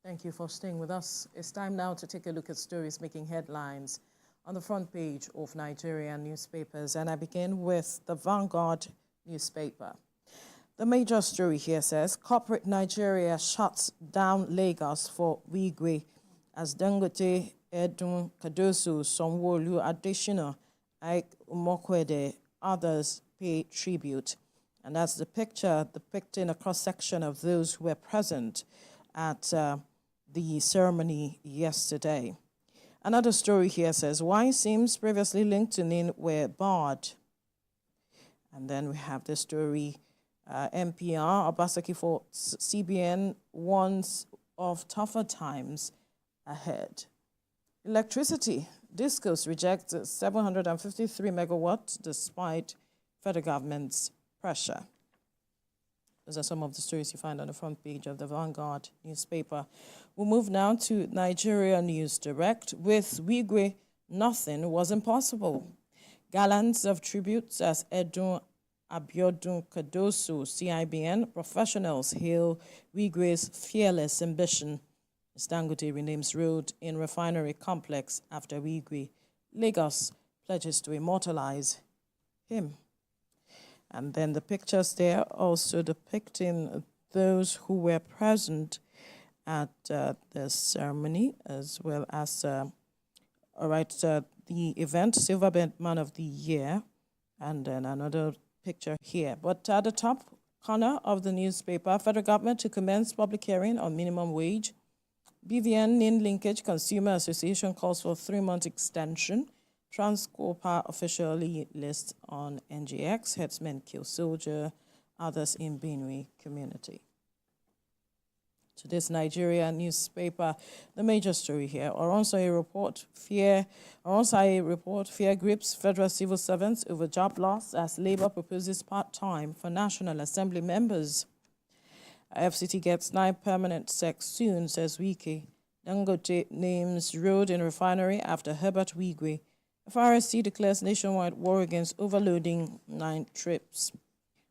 Thank you for staying with us. It's time now to take a look at stories making headlines on the front page of Nigerian newspapers, and I begin with the Vanguard newspaper. The major story here says, corporate Nigeria shuts down Lagos for Wigwe as Dangote, Edun, Kadosu, Sanwo-Olu, Adesina, Ike Umokwede, others pay tribute. And that's the picture depicting a cross-section of those who were present at the ceremony yesterday. Another story here says, why SIMs previously linked to NIN were barred. And then we have the story, NPR, Obaseki for CBN warns of tougher times ahead. Electricity, Discos rejects 753 megawatts despite federal government's pressure. Those are some of the stories you find on the front page of the Vanguard newspaper. We'll move now to Nigeria News Direct. With Wigwe, nothing was impossible. Gallants of tributes as Edun, Abiodun, Kadosu, CIBN professionals hail Wigwe's fearless ambition. Dangote renames road in refinery complex after Wigwe. Lagos pledges to immortalize him. And then the pictures there also depicting those who were present at the ceremony, as well as, the event, Silverbird Man of the Year, and then another picture here. But at the top corner of the newspaper, federal government to commence public hearing on minimum wage. BVN NIN linkage Consumer Association calls for 3-month extension. Transcorp officially lists on NGX, headsmen kill soldier, others in Benue community. Today's Nigeria newspaper, the major story here, Oronsai report, fear grips federal civil servants over job loss as Labour proposes part-time for National Assembly members. FCT gets 9 permanent sec soon, says Wike. Dangote names road in refinery after Herbert Wigwe. FRSC declares nationwide war against overloading 9 trips.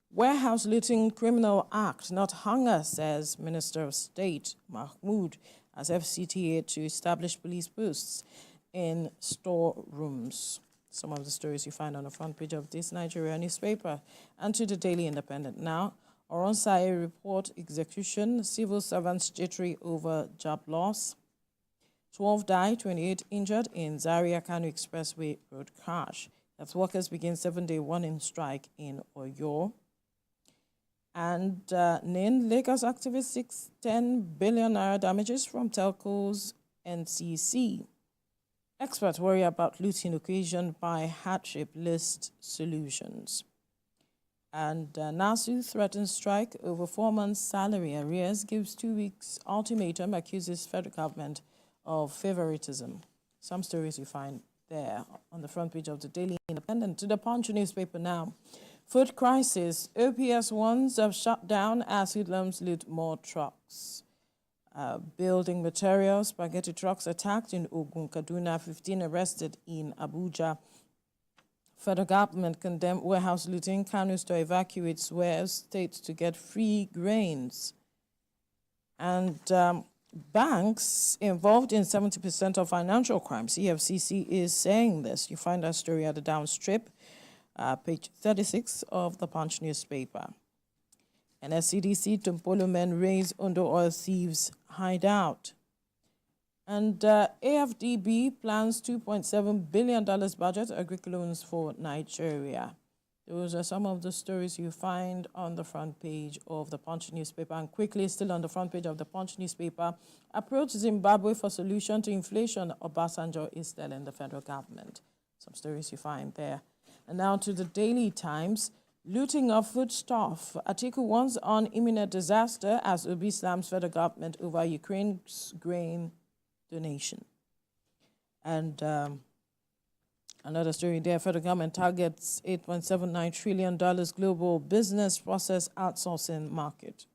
Warehouse looting criminal act, not hunger, says Minister of State Mahmood, as FCTA to establish police posts in storerooms. Some of the stories you find on the front page of this Nigeria newspaper. And to the Daily Independent now. Oronsai report execution, civil servants jittery over job loss. 12 died, 28 injured in Zaria-Kano Expressway road crash. As workers begin 7-day warning strike in Oyo. And NIN, Lagos activists seeks 10 billion naira damages from telcos NCC. Experts worry about looting occasioned by hardship list solutions. And NASU threatens strike over 4 months' salary arrears, gives 2 weeks ultimatum, accuses federal government of favoritism. Some stories you find there on the front page of the Daily Independent. To the Punch newspaper now. Food crisis. OPS ones have shut down as hoodlums loot more trucks. Building materials, spaghetti trucks attacked in Ogun, Kaduna, 15 arrested in Abuja. Federal government condemned warehouse looting. Kano to evacuate wares states to get free grains. And banks involved in 70% of financial crimes. EFCC is saying this. You find that story at the downstrip, page 36 of the Punch newspaper. And SCDC Tumpolo men raise under oil thieves hideout. And AFDB plans $2.7 billion budget agri loans for Nigeria. Those are some of the stories you find on the front page of the Punch newspaper. And quickly, still on the front page of the Punch newspaper, approach Zimbabwe for solution to inflation, Obasanjo is telling the federal government. Some stories you find there. And now to the Daily Times. Looting of foodstuff. Atiku warns on imminent disaster as Obi slams federal government over Ukraine's grain donation. And another story there, federal government targets $8.79 trillion global business process outsourcing market.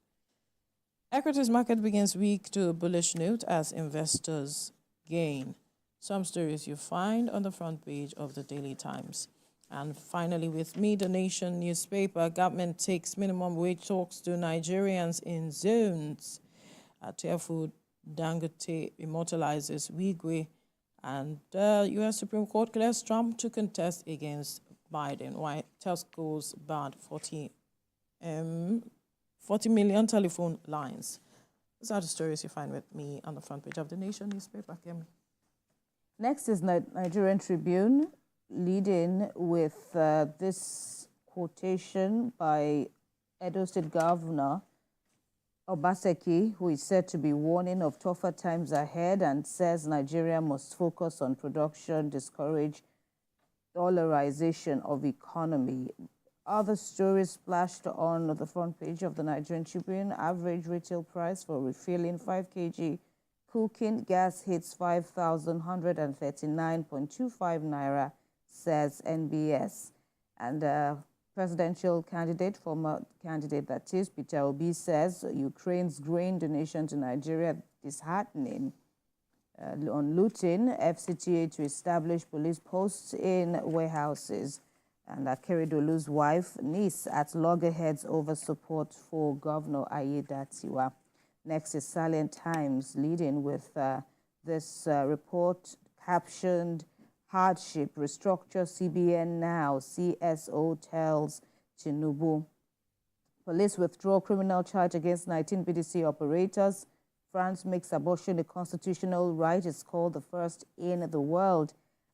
Equities market begins week to a bullish note as investors gain. Some stories you find on the front page of the Daily Times. And finally, with me, the Nation newspaper, government takes minimum wage talks to Nigerians in zones. Tearful Dangote immortalizes Wigwe, and U.S. Supreme Court clears Trump to contest against Biden. White telcos banned 40 million telephone lines. These are the stories you find with me on the front page of the Nation newspaper, Kemi. Next is Nigerian Tribune, leading with this quotation by Edo State Governor Obaseki, who is said to be warning of tougher times ahead and says Nigeria must focus on production, discourage dollarization of economy. Other stories splashed on the front page of the Nigerian Tribune. Average retail price for refilling 5 kg cooking gas hits 5,139.25 naira, says NBS. And presidential candidate, former candidate that is, Peter Obi, says Ukraine's grain donation to Nigeria is disheartening. On looting, FCTA to establish police posts in warehouses. And Akeredolu's wife, niece at loggerheads over support for Governor Aiyedatiwa. Next is Salient Times, leading with this report captioned, Hardship, Restructure CBN Now, CSO tells Tinubu. Police withdraw criminal charge against 19 BDC operators. France makes abortion a constitutional right. It's called the first in the world.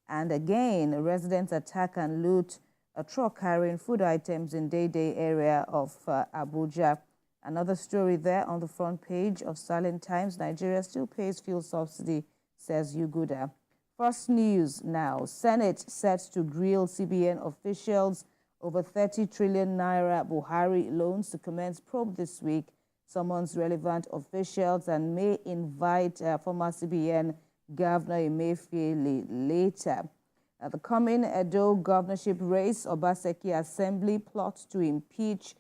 And again, residents attack and loot a truck carrying food items in Day area of Abuja. Another story there on the front page of Silent Times. Nigeria still pays fuel subsidy, says Yuguda. First News now. Senate set to grill CBN officials over 30 trillion naira Buhari loans to commence probe this week. Summons relevant officials and may invite former CBN Governor Emefiele later. The coming Edo governorship race, Obaseki Assembly plot to impeach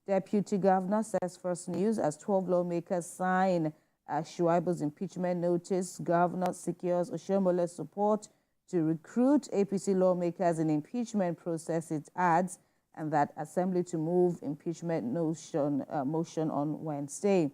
Deputy Governor, says First News, as 12 lawmakers sign Shuaibu's impeachment notice. Governor secures Oshomole's support to recruit APC lawmakers in impeachment process, it adds, and that Assembly to move impeachment motion on Wednesday.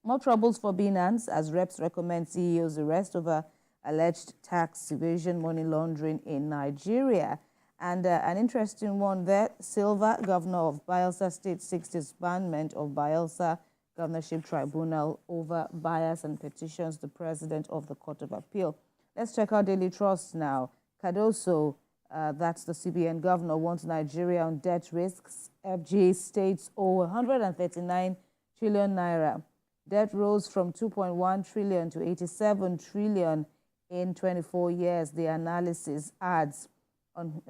More troubles for Binance as reps recommend CEO's arrest over alleged tax evasion, money laundering in Nigeria. And an interesting one there, Silva, governor of Bayelsa State, seeks disbandment of Bayelsa Governorship Tribunal over bias and petitions the president of the Court of Appeal. Let's check out Daily Trust now. Cardoso, that's the CBN governor, wants Nigeria on debt risks. FG states owe 139 trillion naira. Debt rose from 2.1 trillion to 87 trillion in 24 years, the analysis adds. On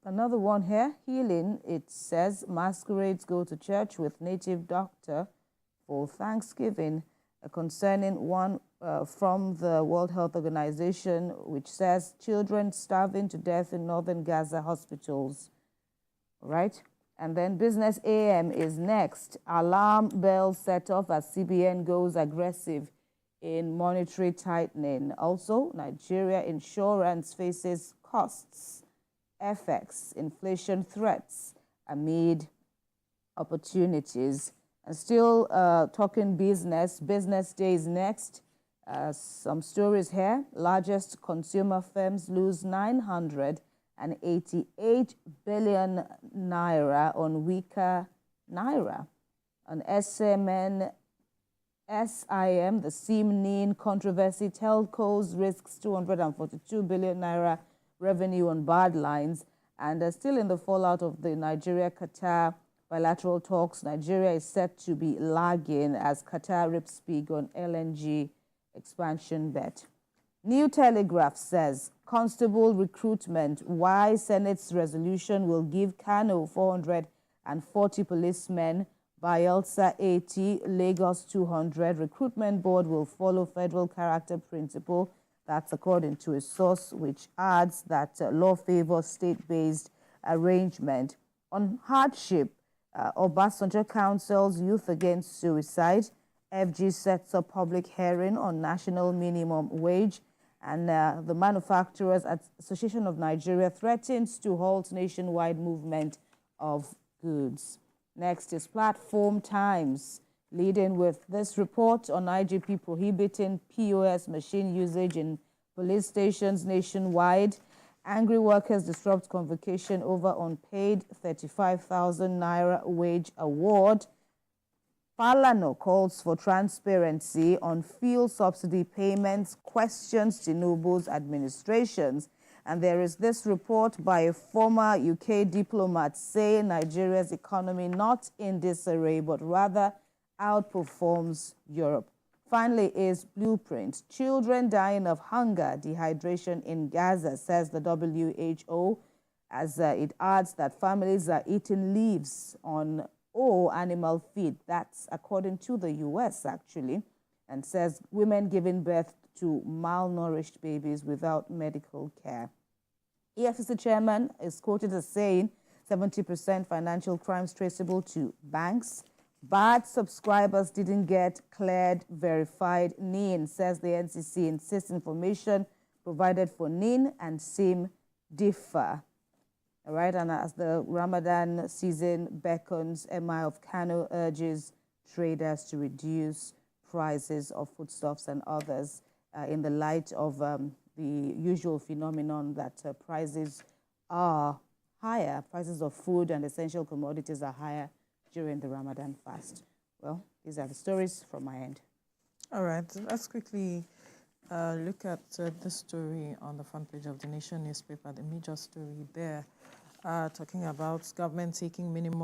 another one here, healing, it says masquerades go to church with native doctor for Thanksgiving, concerning one from the World Health Organization, which says children starving to death in northern Gaza hospitals. All right. And then Business AM is next. Alarm bell set off as CBN goes aggressive in monetary tightening. Also, Nigeria insurance faces costs, FX, inflation threats amid opportunities. And still talking business day is next. Some stories here. Largest consumer firms lose 988 billion naira on weaker naira. On SIM, the SIM controversy, telcos risks 242 billion naira revenue on bad lines. And still in the fallout of the Nigeria-Qatar bilateral talks, Nigeria is set to be lagging as Qatar rips big on LNG expansion bet. New Telegraph says, constable recruitment, why Senate's resolution will give Kano 440 policemen, Bayelsa 80, Lagos 200. Recruitment board will follow federal character principle. That's according to a source, which adds that law favors state-based arrangement. On hardship, Obasanjo counsels youth against suicide. FG sets up public hearing on national minimum wage. And the Manufacturers Association of Nigeria threatens to halt nationwide movement of goods. Next is Platform Times. Leading with this report on IGP prohibiting POS machine usage in police stations nationwide. Angry workers disrupt convocation over unpaid 35,000 naira wage award. Falano calls for transparency on fuel subsidy payments, questions Tinubu's administrations. And there is this report by a former UK diplomat saying Nigeria's economy not in disarray, but rather outperforms Europe. Finally is Blueprint. Children dying of hunger, dehydration in Gaza, says the WHO, as it adds that families are eating leaves on animal feed. That's according to the US, actually, and says women giving birth to malnourished babies without medical care. EFCC chairman is quoted as saying 70% financial crimes traceable to banks. Bad subscribers didn't get cleared, verified NIN, says the NCC insists information provided for NIN and SIM differ. All right, and as the Ramadan season beckons, MI of Kano urges traders to reduce prices of foodstuffs and others in the light of the usual phenomenon that prices are higher. Prices of food and essential commodities are higher during the Ramadan fast. Well, these are the stories from my end. All right, let's quickly look at this story on the front page of the Nation newspaper, the major story there, talking about government taking minimum